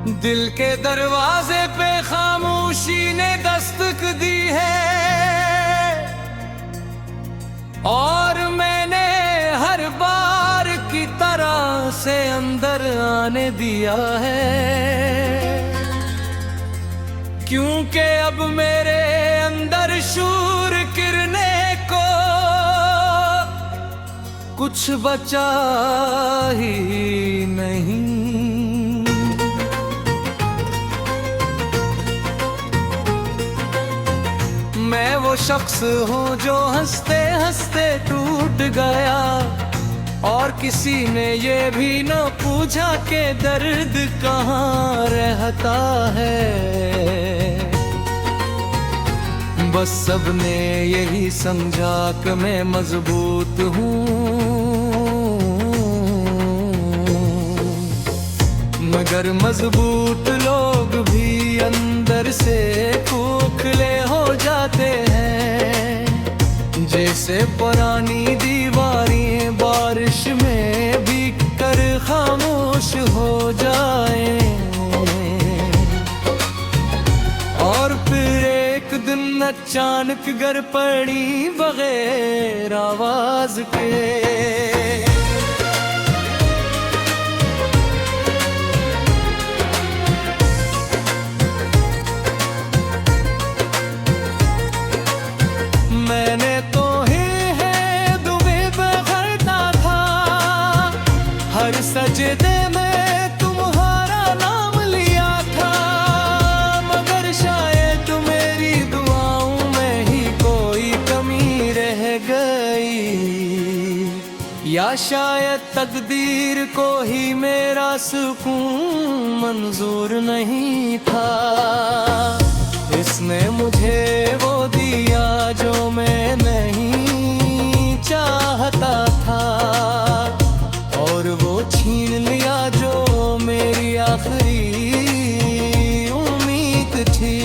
दिल के दरवाजे पे खामोशी ने दस्तक दी है और मैंने हर बार की तरह से अंदर आने दिया है, क्योंकि अब मेरे अंदर शूर किरने को कुछ बचा ही नहीं। मैं वो शख्स हूँ जो हंसते हंसते टूट गया और किसी ने ये भी न पूछा कि दर्द कहाँ रहता है। बस सबने यही समझा कि मैं मजबूत हूँ, मगर मजबूत लोग भी अंदर से खोखले हो जाते हैं, जैसे पुरानी दीवारें बारिश में भीग कर खामोश हो जाए। और फिर एक दिन अचानक गर पड़ी बगैर आवाज के। मैंने तो है दुबे पे करता था, हर सजदे में तुम्हारा नाम लिया था, मगर शायद मेरी दुआओं में ही कोई कमी रह गई, या शायद तकदीर को ही मेरा सुकून मंजूर नहीं था। इसने मुझे वो दिया जो मैं नहीं चाहता था, और वो छीन लिया जो मेरी आखिरी उम्मीद थी।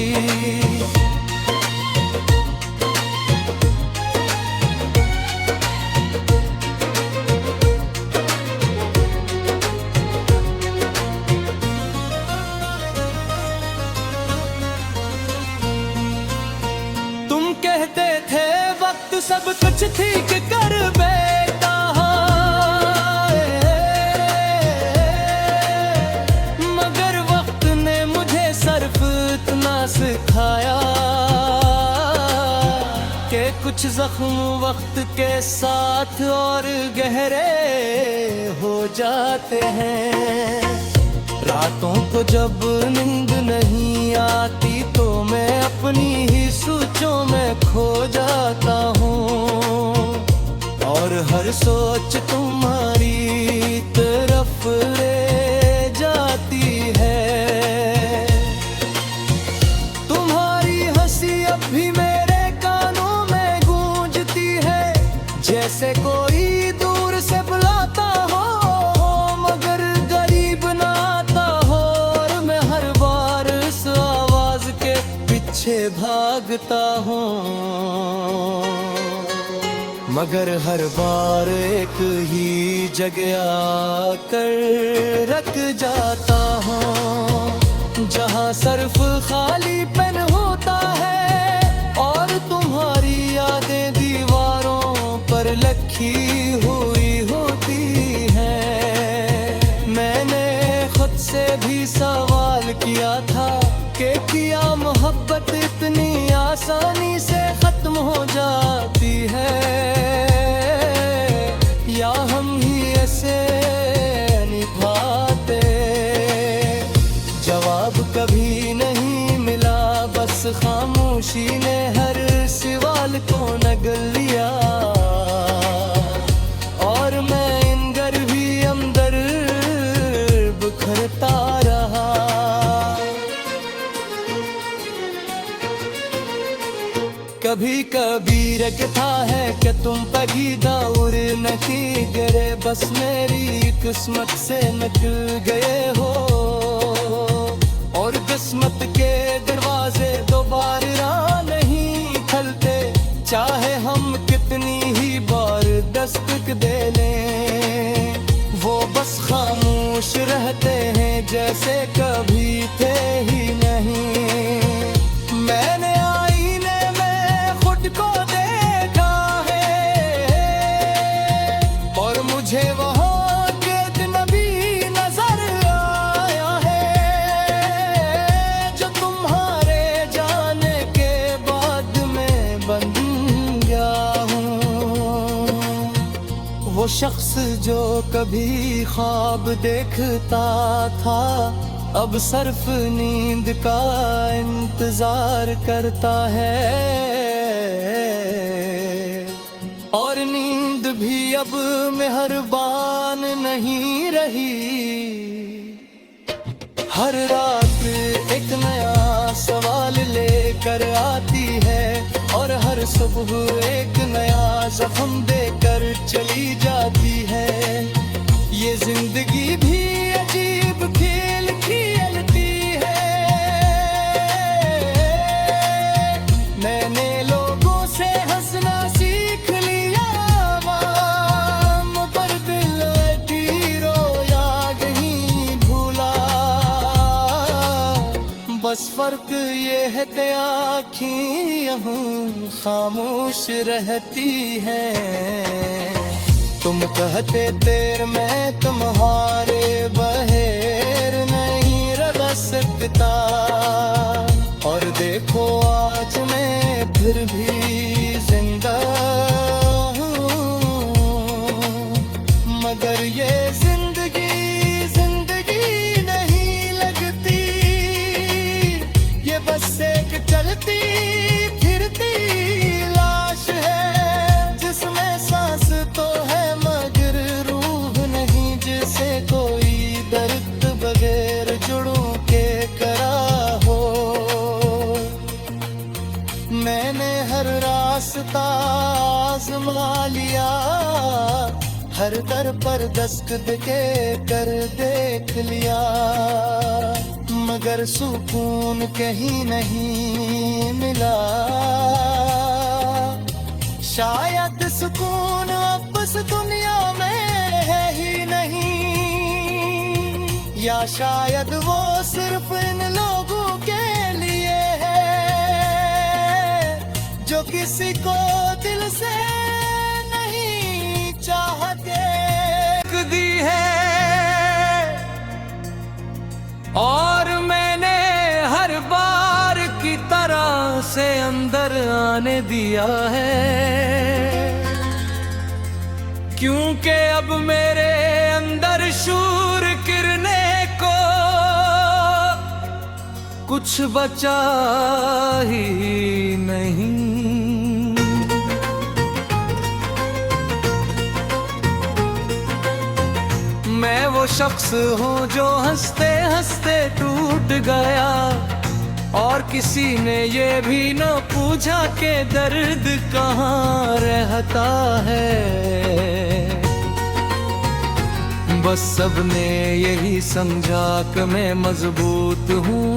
कहते थे वक्त सब कुछ ठीक कर बेटा, मगर वक्त ने मुझे सिर्फ इतना सिखाया कि कुछ जख्म वक्त के साथ और गहरे हो जाते हैं। रातों को जब नींद नहीं आती तो मैं अपनी ही सोचों में खो जाता हूँ, और हर सोच तुम्हारी तरफ ले जाती है। तुम्हारी हंसी अब भी मेरे कानों में गूंजती है, जैसे कोई दूर से बुलाता हो मगर करीब ना आता हो, और मैं हर बार इस आवाज के पीछे भागता हूँ, मगर हर बार एक ही जगह आकर रख जाता हूँ, जहाँ सिर्फ खाली पेन होता है और तुम्हारी यादें दीवारों पर लिखी हुई होती हैं। मैंने खुद से भी सवाल किया था कि क्या मोहब्बत इतनी आसानी से खत्म हो जाती है, या हम ही ऐसे निभाते। जवाब कभी नहीं मिला, बस खामोशी ने हर सवाल को नगल लिया, और मैं इन गर्भी अंदर बिखरता रहा। कभी कभी रखता है कि तुम पगीदा उड़ नहीं गए, बस मेरी किस्मत से निकल गए हो, और किस्मत के दरवाजे दोबारा नहीं खुलते, चाहे हम कितनी ही बार दस्तक दे लें। वो बस खामोश रहते हैं जैसे कभी शख्स जो कभी ख्वाब देखता था, अब सिर्फ नींद का इंतजार करता है। और नींद भी अब मेहरबान नहीं रही, हर रात एक नया सवाल लेकर आती है, और हर सुबह एक नया जख्म देकर चली जाती है। ये जिंदगी भी अजीब खेल खेलती है। मैंने लोगों से हंसना सीख लिया, पर दिल की रोया नहीं भूला। बस फर्क ये है कि आँखें खामोश रहती हैं। तुम कहते तेर मैं तुम्हारे बहेर नहीं रह सकता, और देखो आज मैं फिर भी जिंदा हूँ। मगर ये जिंदगी नहीं लगती, ये बस एक चलती फिरती लाश है, जिसमें सांस तो है मगर रूह नहीं, जिसे कोई दर्द बगैर जुड़ों के करा हो। मैंने हर रास्ता आज़मा लिया, हर दर पर दस्तक के कर देख लिया, मगर सुकून कहीं नहीं मिला। शायद सुकून अब इस दुनिया में है ही नहीं, या शायद वो सिर्फ इन लोगों के लिए है जो किसी को दिल से नहीं चाहते। दी है और मैंने हर बार की तरह से अंदर आने दिया है, क्योंकि अब मेरे अंदर शूर गिरने को कुछ बचा ही नहीं। मैं वो शख्स हूँ जो हंसते हंसते टूट गया, और किसी ने ये भी न पूछा कि दर्द कहाँ रहता है। बस सबने यही समझा कि मैं मजबूत हूँ,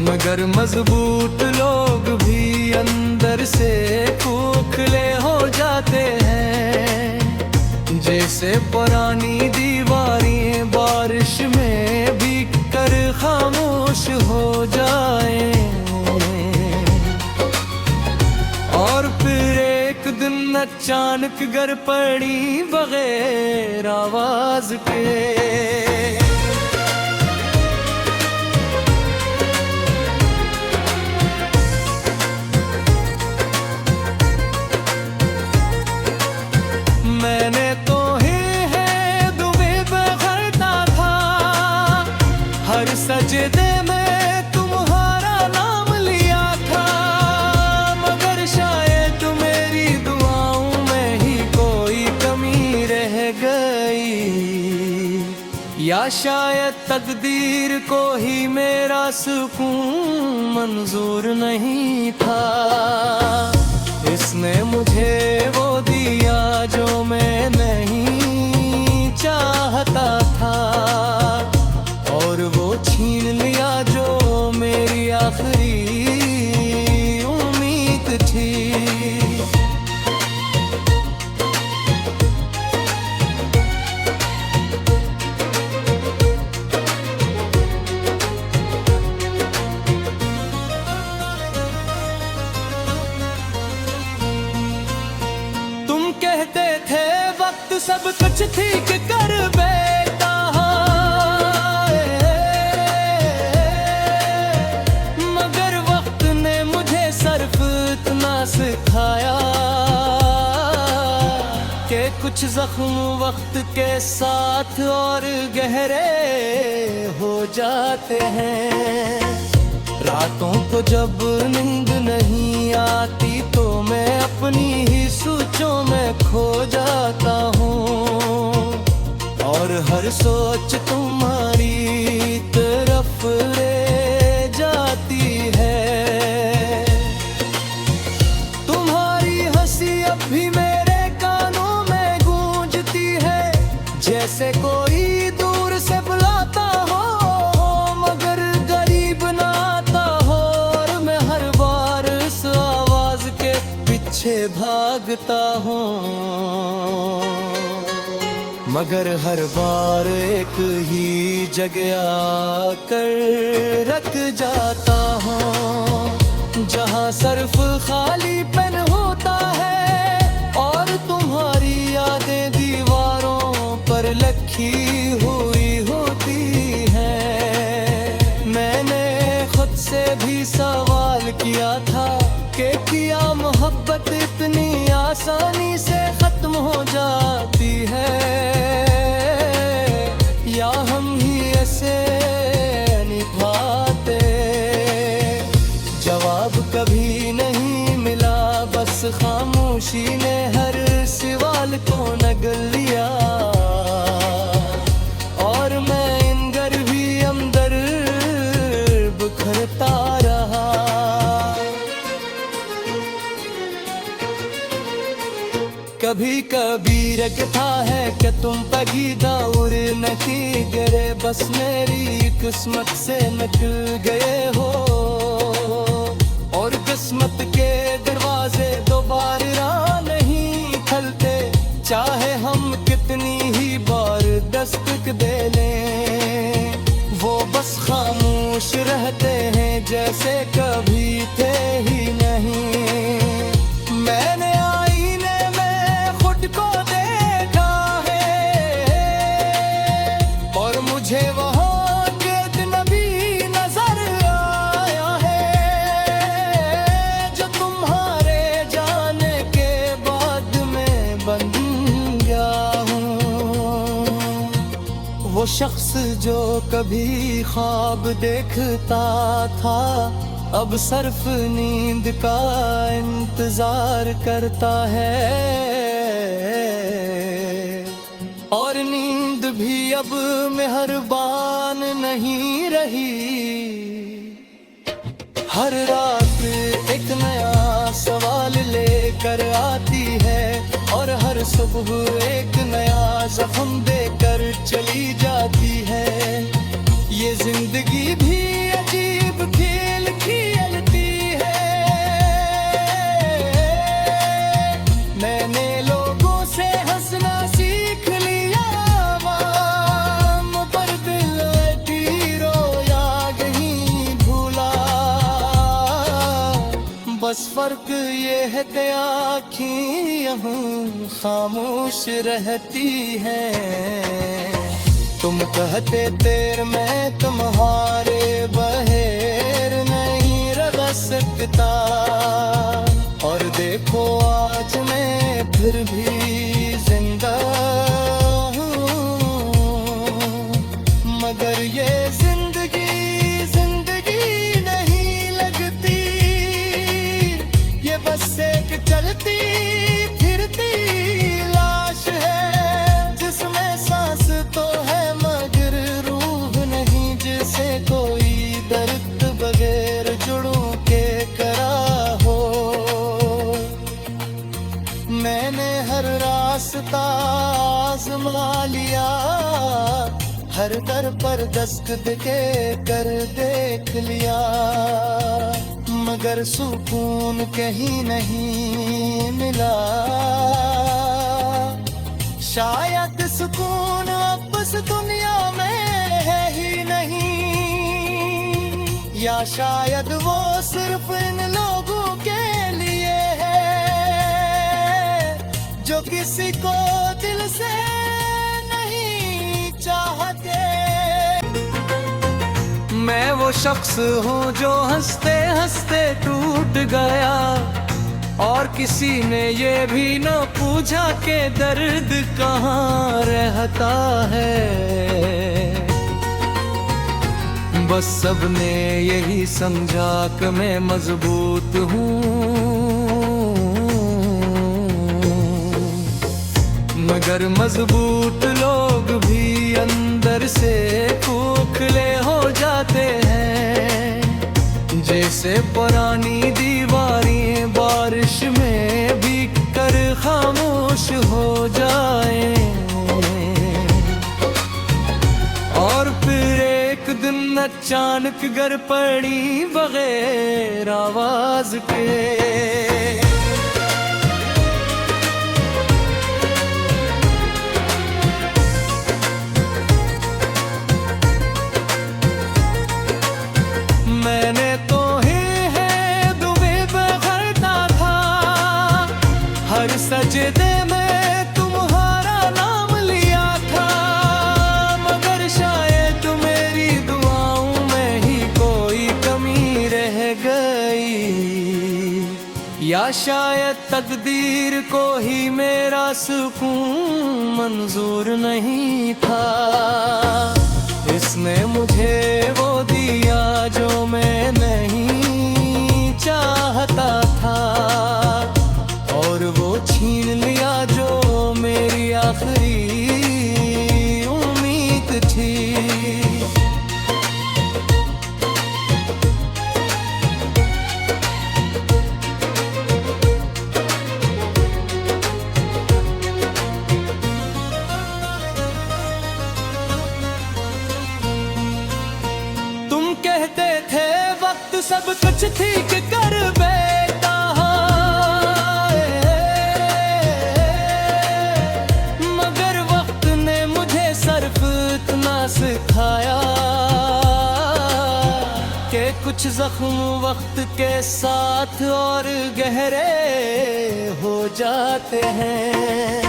मगर मजबूत लोग भी अंदर से खोखले हो जाते हैं। जैसे पुरानी दीवारें बारिश में भीग कर खामोश हो जाए, और फिर एक दिन अचानक गर पड़ी बगैर आवाज के। मैंने तो है दुबे बगरता था, हर सजदे में तुम्हारा नाम लिया था, मगर शायद मेरी दुआओं में ही कोई कमी रह गई, या शायद तकदीर को ही मेरा सुकून मंजूर नहीं था। इसने मुझे वो दिया जो मैं नहीं चाहता था, और वो छीन लिया जो मेरी आखिरी उम्मीद थी। कहते थे वक्त सब कुछ ठीक कर बैठा है, मगर वक्त ने मुझे सिर्फ इतना सिखाया कुछ जख्म वक्त के साथ और गहरे हो जाते हैं। रातों को जब नींद नहीं आती तो मैं अपनी ही सोचों में खो जाता हूँ, और हर सोच तुम्हारी तरफ ले जाती है। तुम्हारी हंसी अब भी मेरे कानों में गूंजती है, जैसे कोई दूर से बुलाता हो मगर करीब ना आता हो। और मैं हर बार इस आवाज के पीछे भागता हूँ, मगर हर बार एक ही जगह आकर रख जाता हूँ, जहाँ सिर्फ खाली पेन होता है और तुम्हारी यादें दीवारों पर लिखी हुई होती हैं। मैंने खुद से भी सवाल किया था कि क्या मोहब्बत इतनी आसानी से खत्म हो जाती है, या हम ही ऐसे निभाते। जवाब कभी नहीं मिला, बस खामोशी ने हर सवाल को नगल लिया, और मैं इन घर भी अंदर बिखरता रहा। कभी कभी लगता है कि तुम पगीदा उड़ नहीं गिरे, बस मेरी किस्मत से निकल गए हो, और किस्मत के दरवाजे दोबारा नहीं खुलते, चाहे हम कितनी ही बार दस्तक दे लें। वो बस खामोश रहते हैं जैसे कभी थे ही नहीं। मैंने आईने में खुद को देखा है, और मुझे वहाँ के अजनबी नजर आया है, जो तुम्हारे जाने के बाद में बन गया हूँ। वो शख्स जो कभी ख्वाब देखता था अब सिर्फ नींद का इंतजार करता है, और नींद भी अब मेहरबान नहीं रही। हर रात एक नया सवाल लेकर आती है, और हर सुबह एक नया जख्म देकर चली जाती है। ये जिंदगी भी अजीब खेल खेलती है। मैंने लोगों से हंसना सीख लिया, पर दिल की रोया नहीं भूला। बस फर्क ये है कि आँखें खामोश रहती हैं। तुम कहते तेर मैं तुम्हारे बहेर नहीं रह सकता, और देखो आज मैं फिर भी जिंदा हूँ। मगर ये जिंदगी नहीं लगती, ये बस एक चलती फिरती लाश है, जिसमें सांस तो है मगर रूह नहीं, जिसे कोई दर्द बगैर जुड़ों के करा हो। मैंने हर रास्ता आज़मा लिया, हर दर पर दस्तक के कर देख लिया, मगर सुकून कहीं नहीं मिला। शायद सुकून अब इस दुनिया में है ही नहीं, या शायद वो सिर्फ इन लोगों के लिए है जो किसी को दिल से नहीं चाहते। मैं वो शख्स हूँ जो हंसते हंसते टूट गया, और किसी ने ये भी न पूछा कि दर्द कहाँ रहता है। बस सबने यही समझा कि मैं मजबूत हूँ, मगर मजबूत लोग भी अंदर से खोखले हो जाते हैं। जैसे पुरानी दीवारें बारिश में भीग कर खामोश हो जाए, और फिर एक दिन अचानक गर पड़ी बगैर आवाज के। मैंने तो है दुबे बखरता था, हर सजदे में तुम्हारा नाम लिया था, मगर शायद मेरी दुआओं में ही कोई कमी रह गई, या शायद तकदीर को ही मेरा सुकून मंजूर नहीं था। इसने मुझे वो दिया जो मैं नहीं चाहता था, और वो छीन लिया जो मेरी आखिरी उम्मीद थी। कहते थे वक्त सब कुछ ठीक कर बैठा है, मगर वक्त ने मुझे सिर्फ इतना सिखाया कि कुछ जख्म वक्त के साथ और गहरे हो जाते हैं।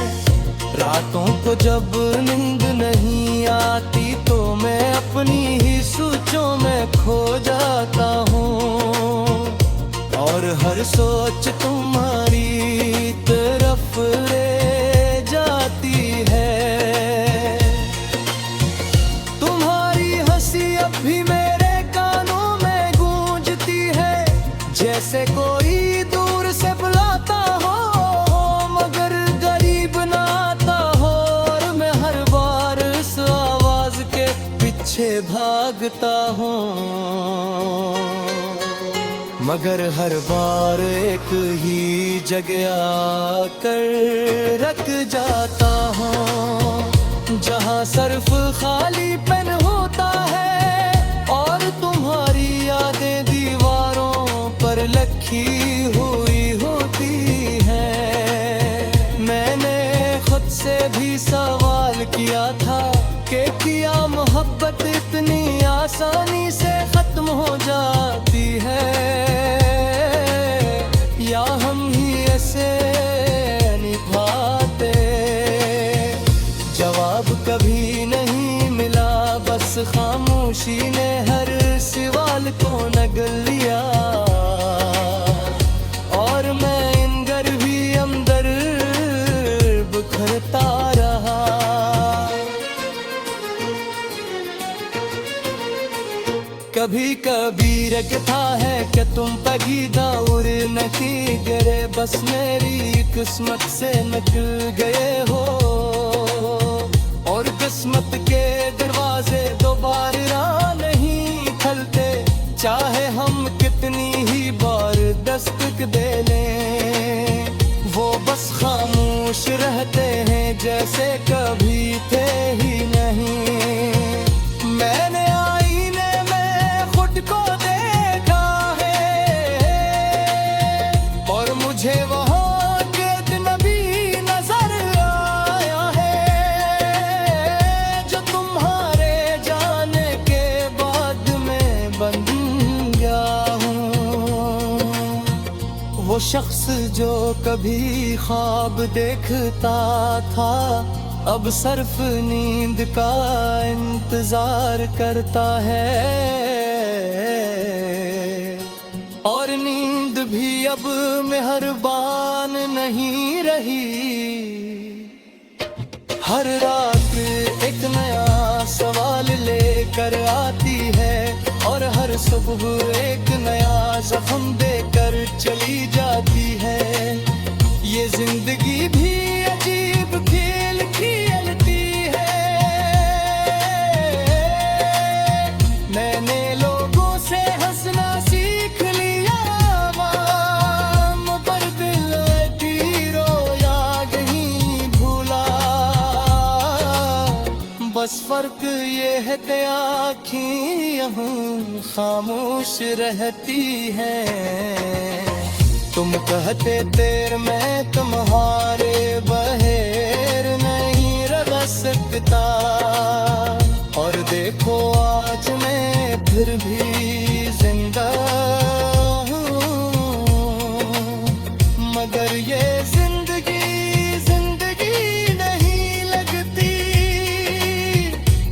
रातों को जब नींद नहीं आती तो मैं अपनी ही सोचों में खो जाता हूँ, और हर सोच तुम्हारी तरफ ले जाती है। तुम्हारी हंसी अब भी मेरे कानों में गूंजती है, जैसे कोई दूर से बुलाता हो, मगर करीब ना आता हो, और मैं हर बार इस आवाज के पीछे भागता हूँ, मगर हर बार एक ही जगह आकर रख जाता हूँ, जहाँ सिर्फ खालीपन होता है और तुम्हारी यादें दीवारों पर लिखी हुई होती हैं। मैंने खुद से भी सवाल किया था कि क्या मोहब्बत इतनी आसानी से खत्म हो जाती है, या हम ही ऐसे निभाते। जवाब कभी नहीं मिला, बस खामोशी ने हर सवाल को नगल लिया, और मैं इन गर्भी अंदर बिखरता रहा। कभी कभी लगता है कि तुम पगीदा उड़ नहीं गए, बस मेरी किस्मत से निकल गए हो, और किस्मत के दरवाजे दोबारा नहीं खुलते, चाहे हम कितनी ही बार दस्तक दे लें। वो बस खामोश रहते हैं जैसे कभी थे ही नहीं। मैंने आईने में खुद को देखा है, और मुझे वहाँ के नबी नजर आया है, जो तुम्हारे जाने के बाद में बन गया हूँ। वो शख्स जो कभी ख्वाब देखता था, अब सिर्फ नींद का इंतजार करता है, और नींद नींद भी अब मेहरबान नहीं रही। हर रात एक नया सवाल लेकर आती है और हर सुबह एक नया जख्म देकर चली जाती है। ये जिंदगी भी अजीब खेल खेलती है। मैंने लोगों से हंसना सीख लिया, पर दिल रोया नहीं भूला। बस फर्क ये है कि आँखें खामोश रहती हैं। तुम कहते तेर मैं तुम्हारे बहेर नहीं रह सकता, और देखो आज मैं फिर भी जिंदा हूँ। मगर ये जिंदगी नहीं लगती,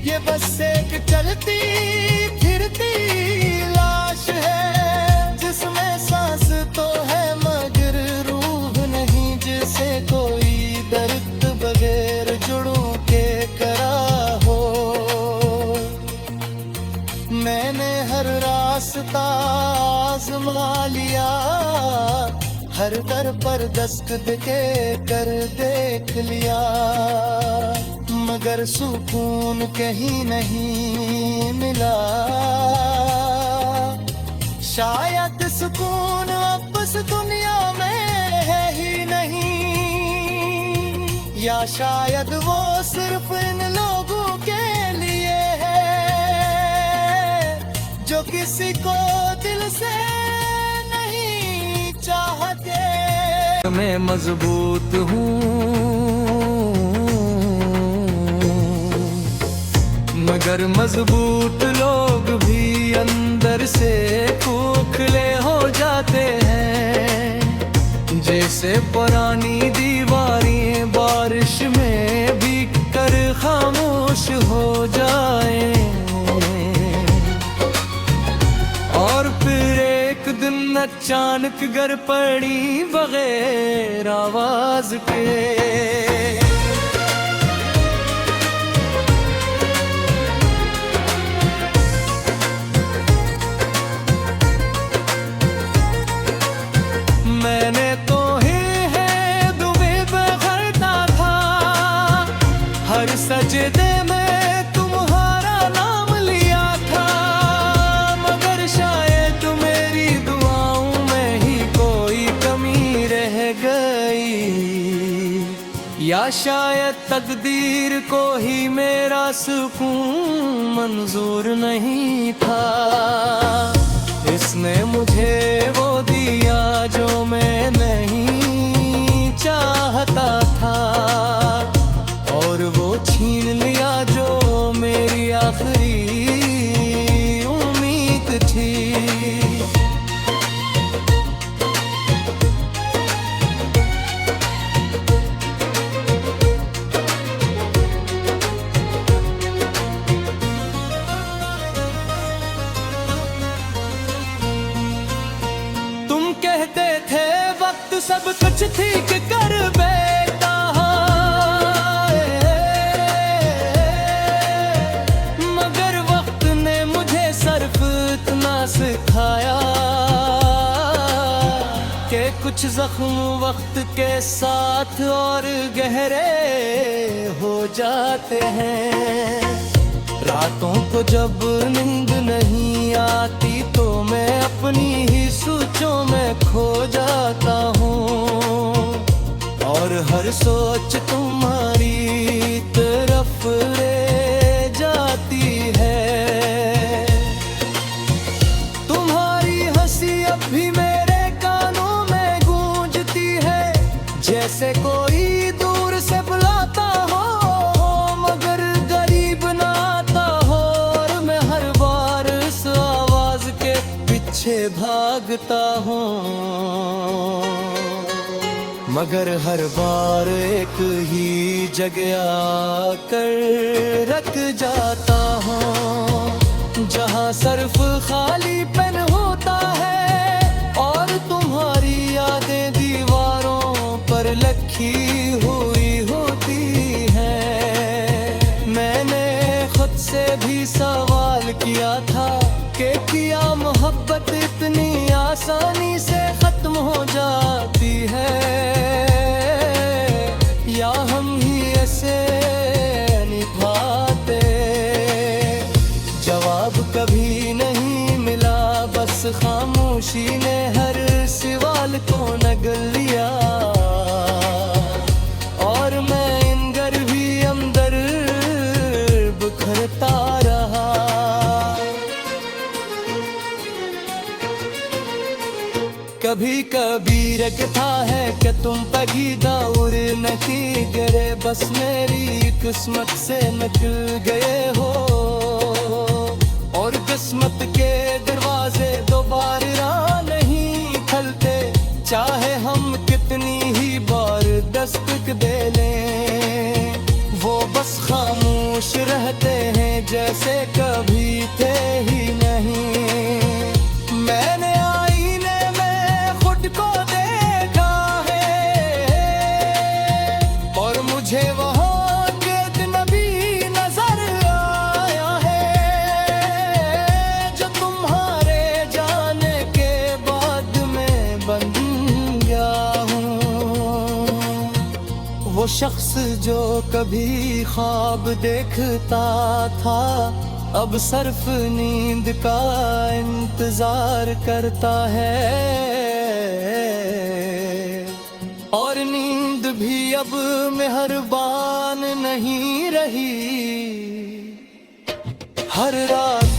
ये बस एक चलती फिरती लाश है, जिसमें सांस तो है मगर रूह नहीं, जिसे कोई दर्द बगैर जुड़ों के करा हो। मैंने हर रास्ता आज़मा लिया, हर दर पर दस्तक के कर देख लिया, मगर सुकून कहीं नहीं मिला। शायद सुकून अब इस दुनिया में है ही नहीं, या शायद वो सिर्फ इन लोगों के लिए है जो किसी को दिल से नहीं चाहते। मैं मजबूत हूँ मगर मजबूत लोग भी अंदर से खोखले हो जाते हैं। जैसे पुरानी दीवारें बारिश में भीग कर खामोश हो जाए, और फिर एक दिन अचानक गर पड़ी बगैर आवाज के। मैंने तो है दुबे बखरता था, हर सजदे में तुम्हारा नाम लिया था, मगर शायद मेरी दुआओं में ही कोई कमी रह गई, या शायद तकदीर को ही मेरा सुकून मंजूर नहीं था। इसने मुझे वो दिया जो मैं नहीं चाहता था, और वो छीन लिया जो मेरी आखिरी उम्मीद थी। कहते थे वक्त सब कुछ ठीक कर बैठा है, मगर वक्त ने मुझे सिर्फ इतना सिखाया कि कुछ जख्म वक्त के साथ और गहरे हो जाते हैं। रातों को जब नींद नहीं आती तो मैं अपनी ही सोचों में खो जाता हूँ, और हर सोच तुम्हारी तरफ ले जाती है। तुम्हारी हंसी अब भी मेरे कानों में गूंजती है, जैसे कोई दूर से बुलाता हो, मगर करीब ना आता हो, और मैं हर बार इस आवाज के पीछे भागता हूँ, मगर हर बार एक ही जगह आकर रख जाता हूँ, जहाँ सिर्फ खालीपन होता है और तुम्हारा लिखी हुई होती है। मैंने खुद से भी सवाल किया था कि क्या मोहब्बत इतनी आसानी से खत्म हो जाती है, या हम ही ऐसे निभाते। जवाब कभी नहीं मिला, बस खामोशी ने हर सवाल को नगल लिया। और मैं इन गर्भी अंदर बिखरता रहा। कभी कभी लगता है कि तुम पगीदा उड़ नहीं गिरे, बस मेरी किस्मत से निकल गए हो। और किस्मत के दरवाजे दोबारा नहीं खुलते, चाहे हम कितनी ही बार दस्तक दे लें। वो बस खामोश रहते हैं जैसे कभी थे ही नहीं। मैंने आईने में खुद को देखा है, और मुझे वहाँ के अजनबी नजर आया है, जो तुम्हारे जाने के बाद में बन गया हूँ। वो शख्स जो कभी ख्वाब देखता था, अब सिर्फ नींद का इंतजार करता है। और नींद भी अब मेहरबान नहीं रही, हर रात